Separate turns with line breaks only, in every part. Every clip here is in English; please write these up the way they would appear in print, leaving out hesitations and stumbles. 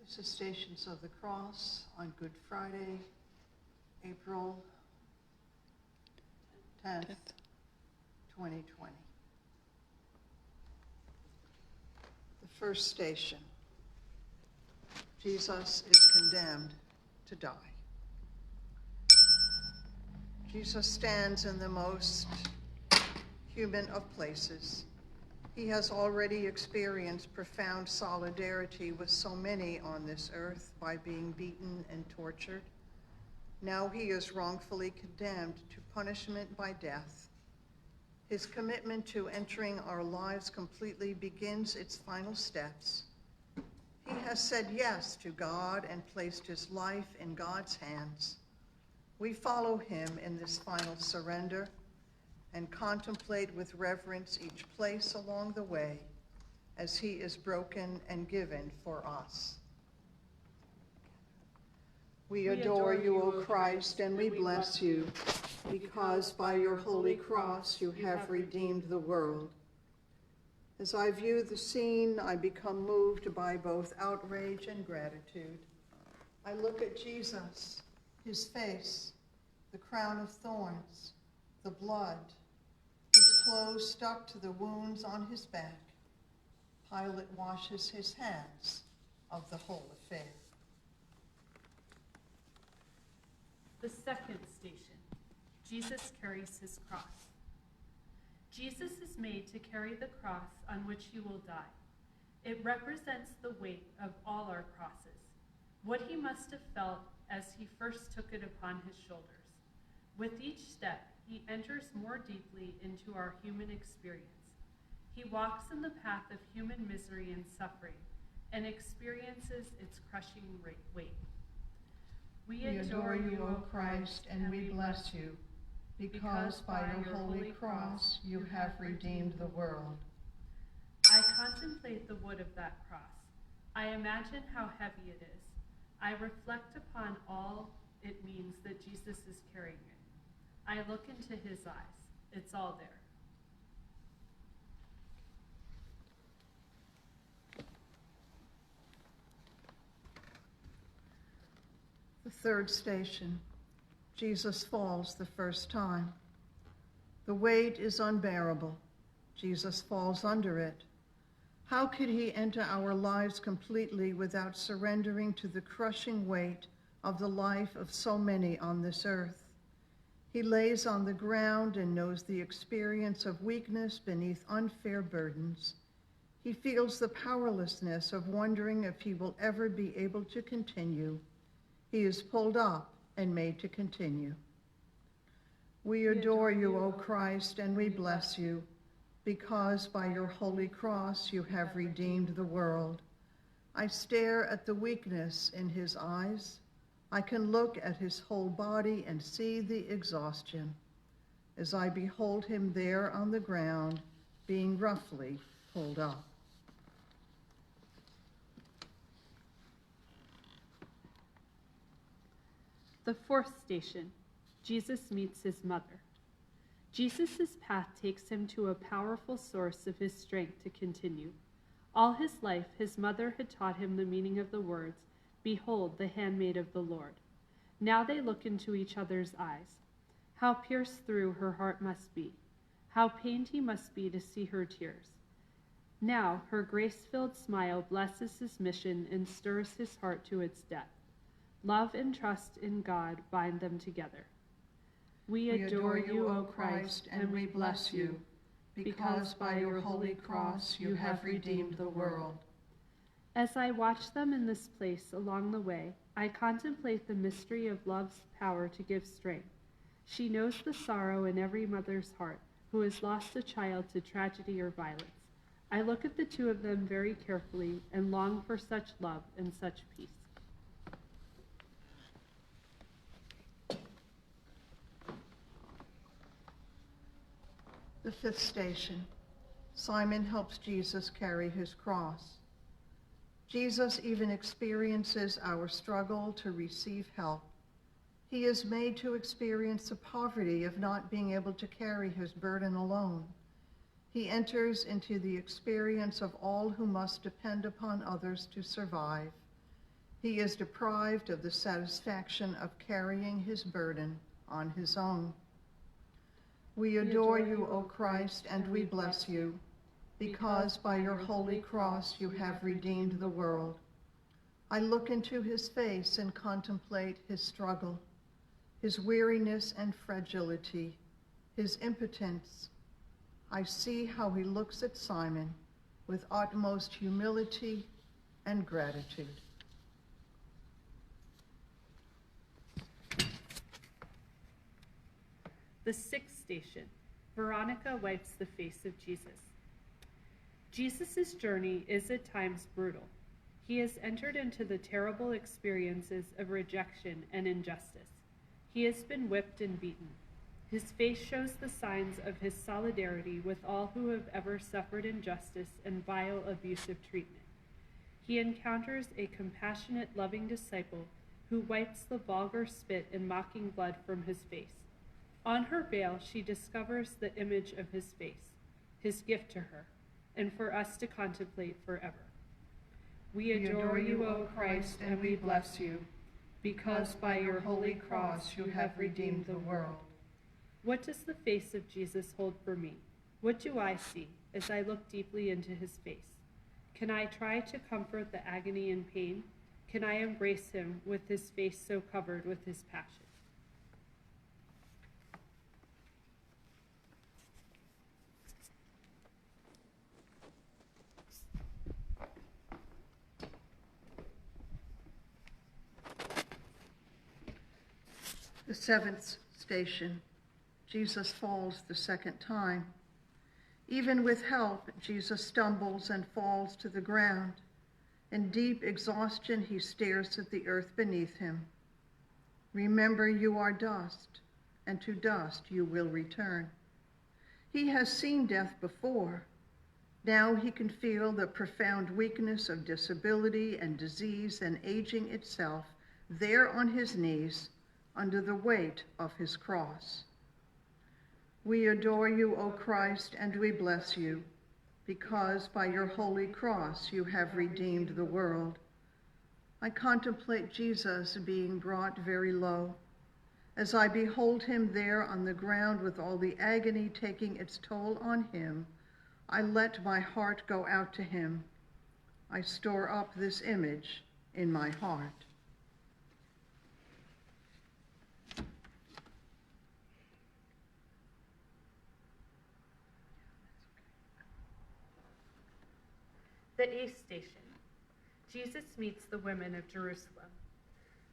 Manifestations of the Cross on Good Friday, April 10th, 2020. The first station. Jesus is condemned to die. Jesus stands in the most human of places. He has already experienced profound solidarity with so many on this earth by being beaten and tortured. Now he is wrongfully condemned to punishment by death. His commitment to entering our lives completely begins its final steps. He has said yes to God and placed his life in God's hands. We follow him in this final surrender and contemplate with reverence each place along the way as he is broken and given for us. We adore you, O Christ, and we bless you, because by your holy cross you have redeemed the world. As I view the scene, I become moved by both outrage and gratitude. I look at Jesus, his face, the crown of thorns, the blood, his clothes stuck to the wounds on his back. Pilate washes his hands of the whole affair.
The second station, Jesus carries his cross. Jesus is made to carry the cross on which he will die. It represents the weight of all our crosses, what he must have felt as he first took it upon his shoulders. With each step, he enters more deeply into our human experience. He walks in the path of human misery and suffering and experiences its crushing weight. We adore you, O Christ, and we bless you, because by your holy cross you have redeemed the world. I contemplate the wood of that cross. I imagine how heavy it is. I reflect upon all it means that Jesus is carrying it. I look into his eyes. It's all there.
The third station. Jesus falls the first time. The weight is unbearable. Jesus falls under it. How could he enter our lives completely without surrendering to the crushing weight of the life of so many on this earth? He lays on the ground and knows the experience of weakness beneath unfair burdens. He feels the powerlessness of wondering if he will ever be able to continue. He is pulled up and made to continue. We adore you, O Christ, and we bless you, because by your holy cross you have redeemed the world. I stare at the weakness in his eyes. I can look at his whole body and see the exhaustion as I behold him there on the ground, being roughly pulled up.
The fourth station, Jesus meets his mother. Jesus' path takes him to a powerful source of his strength to continue. All his life, his mother had taught him the meaning of the words, "Behold, the handmaid of the Lord." Now they look into each other's eyes. How pierced through her heart must be. How pained he must be to see her tears. Now her grace-filled smile blesses his mission and stirs his heart to its depth. Love and trust in God bind them together. We adore you, O Christ, and we bless you, because by your holy cross you have redeemed the world. As I watch them in this place along the way, I contemplate the mystery of love's power to give strength. She knows the sorrow in every mother's heart who has lost a child to tragedy or violence. I look at the two of them very carefully and long for such love and such peace.
The fifth station. Simon helps Jesus carry his cross. Jesus even experiences our struggle to receive help. He is made to experience the poverty of not being able to carry his burden alone. He enters into the experience of all who must depend upon others to survive. He is deprived of the satisfaction of carrying his burden on his own. We adore you, O Christ, and we bless you, because by your holy cross you have redeemed the world. I look into his face and contemplate his struggle, his weariness and fragility, his impotence. I see how he looks at Simon with utmost humility and gratitude.
The sixth station, Veronica wipes the face of Jesus. Jesus' journey is at times brutal. He has entered into the terrible experiences of rejection and injustice. He has been whipped and beaten. His face shows the signs of his solidarity with all who have ever suffered injustice and vile abusive treatment. He encounters a compassionate, loving disciple who wipes the vulgar spit and mocking blood from his face. On her veil, she discovers the image of his face, his gift to her, and for us to contemplate forever. We adore you, O Christ, and we bless you, because by your holy cross you have redeemed the world. What does the face of Jesus hold for me? What do I see as I look deeply into his face? Can I try to comfort the agony and pain? Can I embrace him with his face so covered with his passion?
The seventh station, Jesus falls the second time. Even with help, Jesus stumbles and falls to the ground. In deep exhaustion, he stares at the earth beneath him. Remember, you are dust, and to dust you will return. He has seen death before. Now he can feel the profound weakness of disability and disease and aging itself there on his knees under the weight of his cross. We adore you, O Christ, and we bless you, because by your holy cross you have redeemed the world. I contemplate Jesus being brought very low. As I behold him there on the ground with all the agony taking its toll on him, I let my heart go out to him. I store up this image in my heart.
The eighth station, Jesus meets the women of Jerusalem.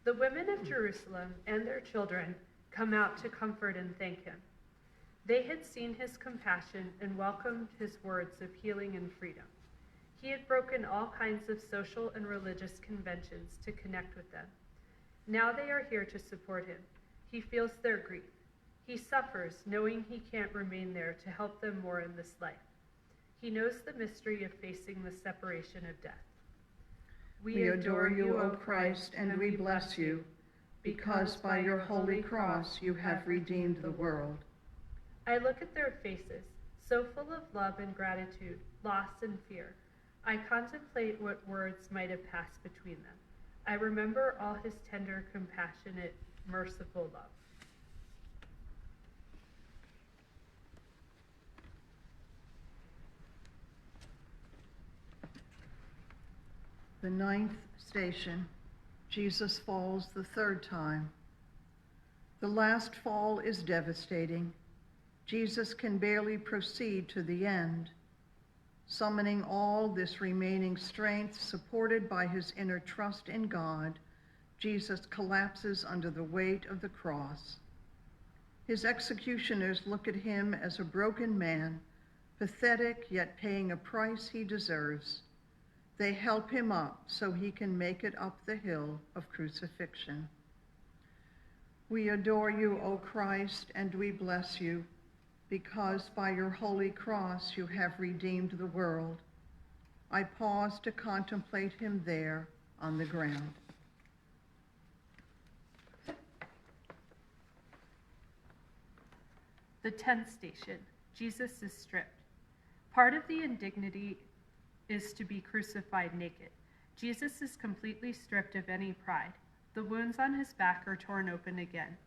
The women of Jerusalem and their children come out to comfort and thank him. They had seen his compassion and welcomed his words of healing and freedom. He had broken all kinds of social and religious conventions to connect with them. Now they are here to support him. He feels their grief. He suffers, knowing he can't remain there to help them more in this life. He knows the mystery of facing the separation of death.
We adore you, O Christ, and we bless you, because by your holy cross you have redeemed the world.
I look at their faces, so full of love and gratitude, loss and fear. I contemplate what words might have passed between them. I remember all his tender, compassionate, merciful love.
The ninth station, Jesus falls the third time. The last fall is devastating. Jesus can barely proceed to the end. Summoning all this remaining strength, supported by his inner trust in God, Jesus collapses under the weight of the cross. His executioners look at him as a broken man, pathetic yet paying a price he deserves. They help him up so he can make it up the hill of crucifixion. We adore you, O Christ, and we bless you, because by your holy cross you have redeemed the world. I pause to contemplate him there on the ground.
The 10th station, Jesus is stripped. Part of the indignity is to be crucified naked. Jesus is completely stripped of any pride. The wounds on his back are torn open again.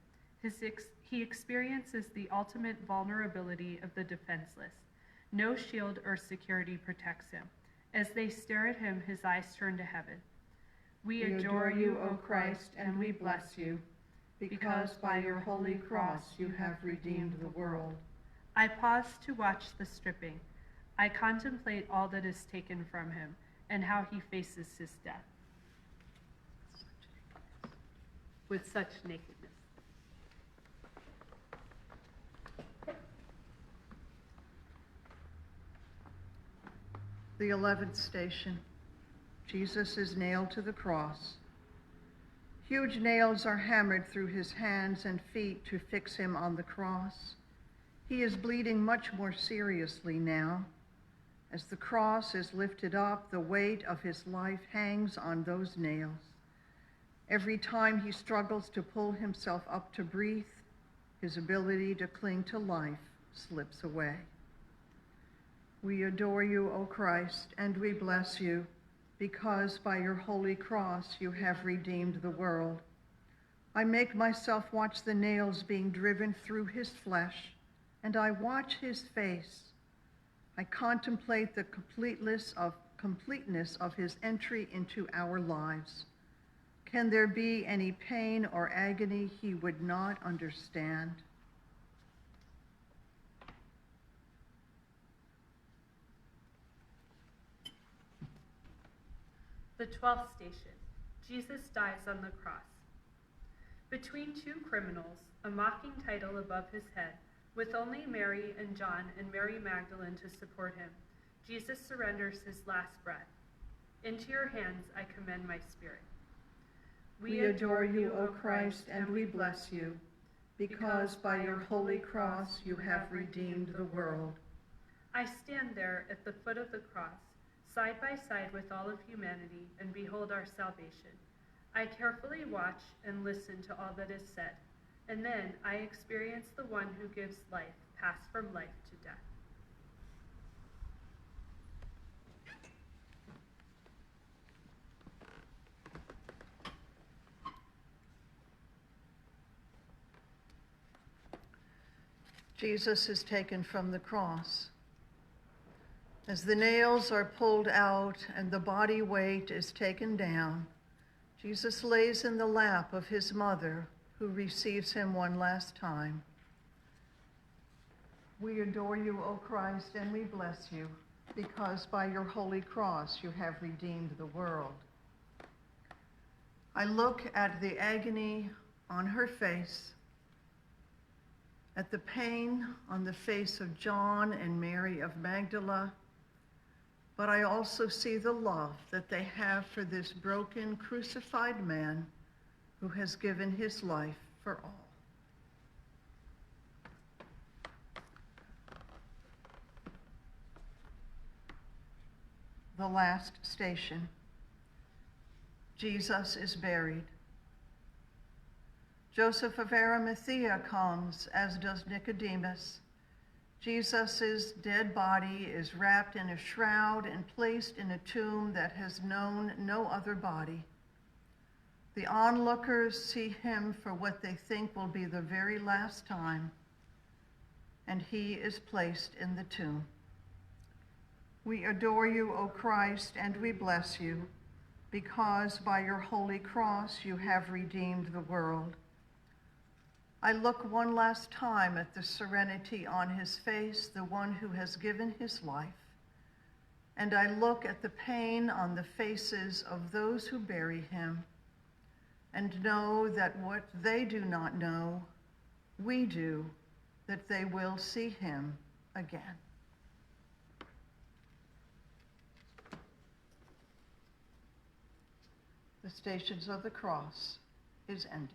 He experiences the ultimate vulnerability of the defenseless. No shield or security protects him. As they stare at him, his eyes turn to heaven. We adore you, O Christ, and we bless you,
because by your holy cross you have redeemed the world.
I pause to watch the stripping. I contemplate all that is taken from him and how he faces his death with such nakedness.
The 11th station. Jesus is nailed to the cross. Huge nails are hammered through his hands and feet to fix him on the cross. He is bleeding much more seriously now. As the cross is lifted up, the weight of his life hangs on those nails. Every time he struggles to pull himself up to breathe, his ability to cling to life slips away. We adore you, O Christ, and we bless you, because by your holy cross you have redeemed the world. I make myself watch the nails being driven through his flesh, and I watch his face. I contemplate the completeness of his entry into our lives. Can there be any pain or agony he would not understand?
The 12th station. Jesus dies on the cross. Between two criminals, a mocking title above his head, with only Mary and John and Mary Magdalene to support him, Jesus surrenders his last breath. Into your hands I commend my spirit.
We adore you, O Christ, and we bless you, because by your holy cross you have redeemed the world.
I stand there at the foot of the cross, side by side with all of humanity, and behold our salvation. I carefully watch and listen to all that is said, and then I experience the one who gives life, pass from life to death.
Jesus is taken from the cross. As the nails are pulled out and the body weight is taken down, Jesus lays in the lap of his mother, who receives him one last time. We adore you, O Christ, and we bless you, because by your holy cross you have redeemed the world. I look at the agony on her face, at the pain on the face of John and Mary of Magdala, but I also see the love that they have for this broken, crucified man who has given his life for all. The last station. Jesus is buried. Joseph of Arimathea comes, as does Nicodemus. Jesus' dead body is wrapped in a shroud and placed in a tomb that has known no other body. The onlookers see him for what they think will be the very last time, and he is placed in the tomb. We adore you, O Christ, and we bless you, because by your holy cross you have redeemed the world. I look one last time at the serenity on his face, the one who has given his life, and I look at the pain on the faces of those who bury him, and know that what they do not know, we do, that they will see him again. The Stations of the Cross is ended.